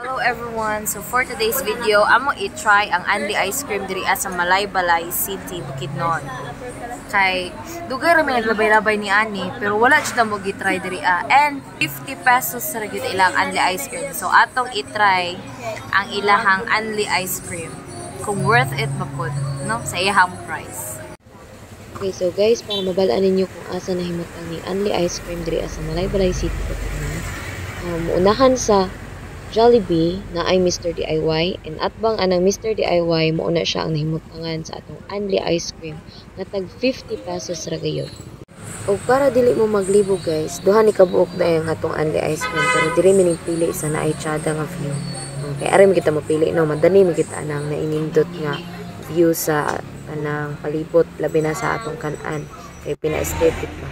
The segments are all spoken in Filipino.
Hello everyone! So for today's video, amo i-try ang Anli Ice Cream diri sa Malaybalay City, Bukidnon. Kay dugay ra may naglabay-labay ni ani, pero wala siya mo gi-try diri and 50 pesos ra gyud ilang Anli Ice Cream. So atong i-try ang ilahang Anli Ice Cream. Kung worth it ba pud, no? Sa iyang price. Okay, so guys, para mabalaan ninyo kung asa nahimutang ni Anli Ice Cream diri sa Malaybalay City, Bukidnon. Unahan sa Jollibee na ay Mr. DIY, and atbang anang Mr. DIY mo na siya ang nahimutangan sa atong Anli Ice Cream nga tag 50 pesos ra gayud. O para dili mo maglibog guys, duha ni kabuok na yung atong Anli Ice Cream, pero diri mi pili isa na ay tsada nga view. Okay, ari mi kita mapili no, madani mi kita anang nainindot nga view sa anang palibot labi na sa atong kan-an kay pina-aesthetic pa.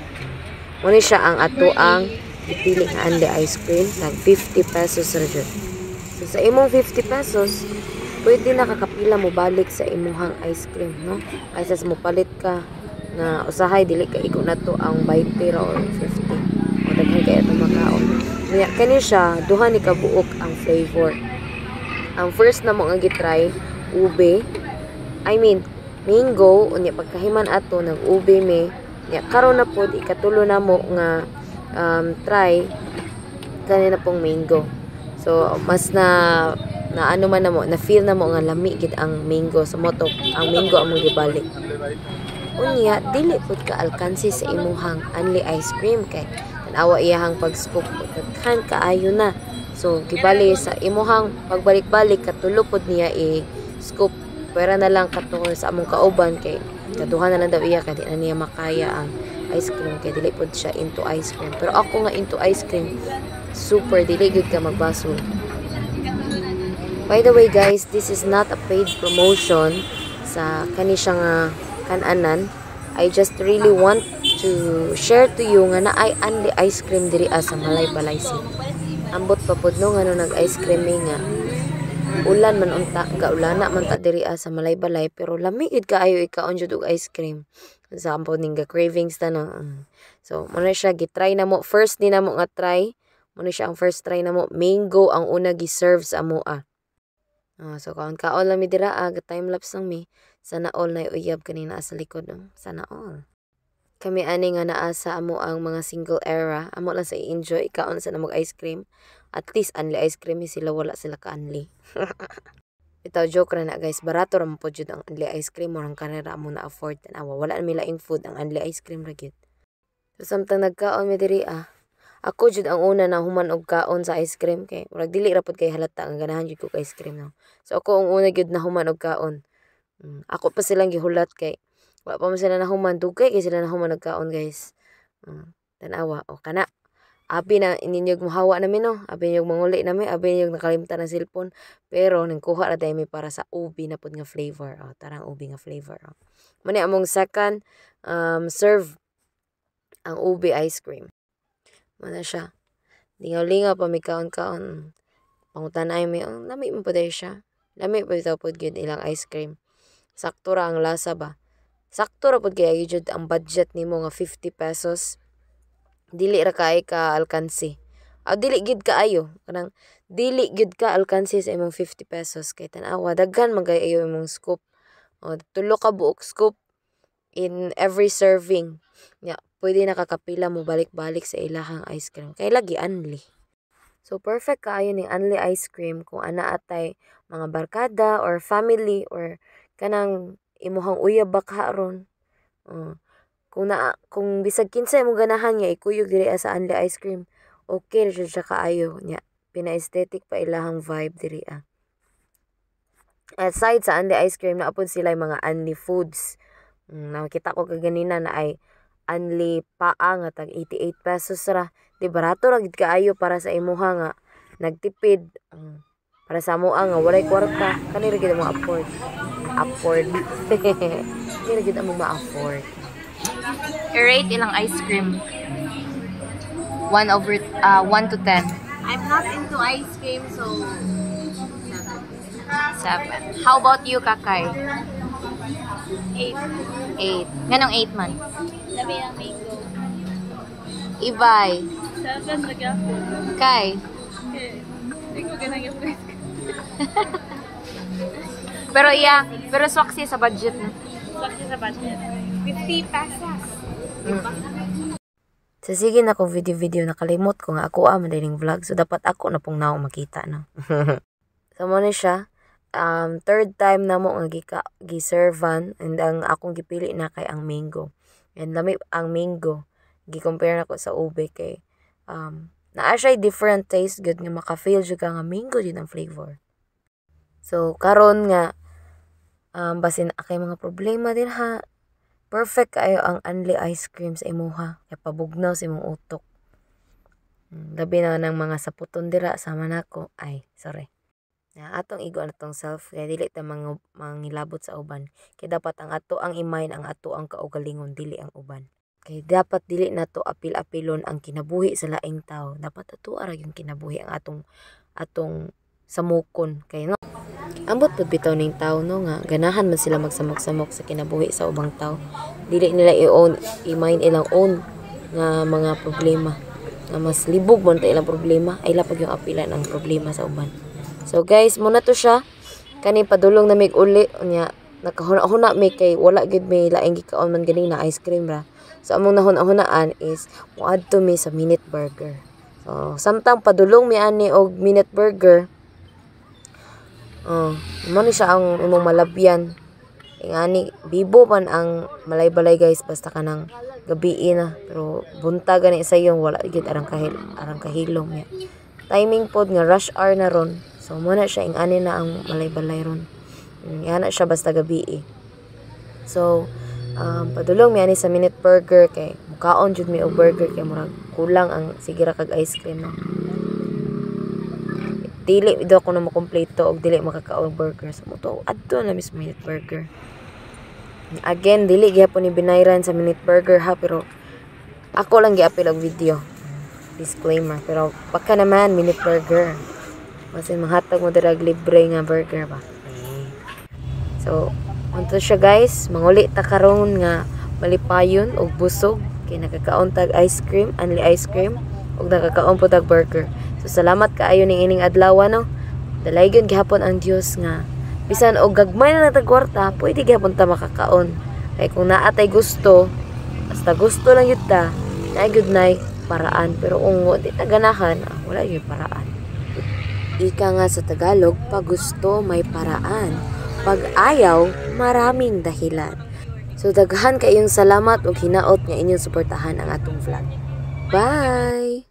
Muna siya ang ato ang ipili nga Anli Ice Cream nag 50 pesos ra jud. So sa imong 50 pesos, pwede na kakapila mo balik sa imuhang ice cream, no? Kaysa mo palit ka na usahay dili ka iko na to ang 20 ra or 50. O daghan kay ato makaon. Nya kani siya duha ni kabuok ang flavor. Ang first na mo nga gitry, ube. I mean, mango unya pagkahiman ato nag ube me. Nya karon na pod ikatulo na mo nga try kanina pong mango. So mas na ano man na mo, na feel na mo nga lami gid ang mango sa moto ang mango among gibalik. Unya dili pud ka alkansi sa imuhang Anli Ice Cream kay tanawa iyahang pag-scoop daghan kaayo na. So gibali sa imuhang pagbalik-balik katulo pud niya i-scoop, pera na lang katungod sa among kauban kay kaduha na lang daw iya kay di na niya makaya ang ice cream kay dili pod siya into ice cream. Pero ako nga into ice cream, super dili gud ka magbasol. By the way guys, this is not a paid promotion sa kani siya nga kan-anan. I just really want to share to you nga naay Anli Ice Cream diri sa Malaybalay City. Ambot pa pod no nga no nag-ice cream nga ulan man unta ga ulana man ta diri sa Malaybalay, pero lami gid kaayo ikaon jud og ice cream. Sa ampo ning cravings ta no. So muna siya gitry na mo, first din na mo nga try. Muna siya ang first try na mo, mango ang una gi-serve sa amoa. So kaon lang mi dira time lapse lang mi. Sana all na uyab kanina sa likod no. Sana all. Kami ani nga naa sa amo ang mga single era, amo lang sa i-enjoy kaon sa namog ice cream. At least Anli Ice Cream sila wala sila ka Anli. Ito joke ra na guys, barato ra mo pod jud ang Anli Ice Cream, murang kanira mo na afford tanawa. Wala mi laing food ang Anli Ice Cream ra gyud. So samtang nagkaon mi diri ako jud ang una na human og kaon sa ice cream kay murag dili ra pod kay halata ang ganahan jud ko ice cream no. So ako ang una gyud na human og kaon. Ako pa silang gihulat kay wa pa man sila na human, dugay kay sila na human og kaon guys. Tanawa o kana. Abi na ininyog mahawa namin no. Abi ninyog manguli namin, abi ninyog nakalimtan ng cellphone. Pero nangkuha ra tayo mi para sa ubi na pod nga flavor. Tarang ubi nga flavor. Muna among second serve ang ubi ice cream. Muna siya. Lingaw-lingaw pa mi kaon-kaon. Pangutanay mi, lami mo pa dahil siya. Lami pa ito pod gyud ilang ice cream. Sakto ra ang lasa ba. Sakto ra pod kaya gyud ang budget nimo nga 50 pesos. Dili ra kay ka alkansi. Dili gid kaayo. Kanang dili gid ka alkansi sa imong 50 pesos kay tan-awa daghan man ayo imong scoop. Tulo ka buok scoop in every serving. Nya, pwede nakakapila mo balik-balik sa ilahang ice cream. Kay lagi Anli. So perfect kaayo ning Anli Ice Cream kung ana atay mga barkada or family or kanang imuhang uyab ba karon. Kung bisag kinsa mo ganahan nga ikuyog diri sa Anli Ice Cream, okay ra siya kaayo nya. Pina-aesthetic pa ilahang vibe diri Aside sa Anli Ice Cream, naapod sila mga Anli Foods. Nakita ko kaganina na ay Anli paa nga tag 88 pesos ra. Di barato ra gid kaayo para sa imuha nga nagtipid. Para sa amoa nga walay kwarta, kanira gid mo afford. Kanira gid mo ma-afford. I-rate ilang ice cream. 1 to 10. I'm not into ice cream, so 7. How about you, Kakay? 8. 8. Ganong 8 man? Labi ang mango. Ibay. 7 lagi ako. Kay? Okay. Hindi ko ganang yung price. Pero swaksi sa budget na. Bakit sa budget? 50 pesos. Diba? So sige na kung video nakalimot ko nga ako madaling vlog. So dapat ako na pong naong makita na. So mo na siya. Third time na mo nga giservan and ang akong gipili na kay ang mango. And lami ang mango. Gi-compare nako sa ube kay naa siya different taste good nga maka-feel jud ka nga mango din ang flavor. So karon nga basin akay mga problema din ha. Perfect kayo ang Anli ice cream sa imuha. Kaya pabugnaw sa imong utok. Labi na ng mga saputon dira sama nako. Ay, sorry. Atong igo na tong self. Kaya dili ta mangilabot sa uban. Kaya dapat ang ato ang imayn, ang ato ang kaugalingon, dili ang uban. Kaya dapat dili na to apil-apilon ang kinabuhi sa laing tao. Dapat ato ara yung kinabuhi ang atong samukon. Kaya no? Ambot pud bitaw ning tao no nga ganahan man sila magsamok-samok sa kinabuhi sa ubang tao. Dili nila i-mind ilang own nga mga problema. Nga mas libog man ta ilang problema ay lapag yung apilan ang problema sa uban. So guys, muna to siya. Kani padulong na mig uli nya nakahuna-huna mi kay wala gid may laing gikaon man gani na ice cream ra. So among nahuna-hunaan is muadto mi sa Minute Burger. So samtang padulong mi ani og Minute Burger. Mo ni siya ang imong malabyan. Ingani bibo man ang malay-balay guys basta kanang gabi na pero bunta gani sa yung wala gid arang kahilom niya. Timing pod nga rush hour na ron. So mo na siya ingani na ang malay-balay ron. Ingana siya basta gabi. So padulong mi ani sa Minute Burger kay mukaon jud mi og burger kay murag kulang ang sigira kag ice cream no. Dili do ako na makompleto og dili makakaon burger sa moto adto na mismo Minute Burger. Again dili gyapon ni binayran sa Minute Burger ha pero ako lang giapil og video. Disclaimer pero baka naman Minute Burger. Basin mahatag mo dira libre nga burger ba. So unto siya guys, manguli ta karon nga malipayon og busog kay nakakaon tag ice cream, Anli ice cream og nakakaon pud tag burger. So salamat kaayo ning ining adlaw no. Dalaygon gihapon ang Dios nga bisan og gagmay na natag kwarta, pwede gihapon ta makakaon. Kay kung naatay gusto, basta gusto lang yun ta, na good night paraan pero kung di ta ganahan, wala gyud paraan. Ika nga sa Tagalog, pag gusto may paraan, pag ayaw maraming dahilan. So daghan kayong salamat ug hinaot nga inyong suportahan ang atong vlog. Bye.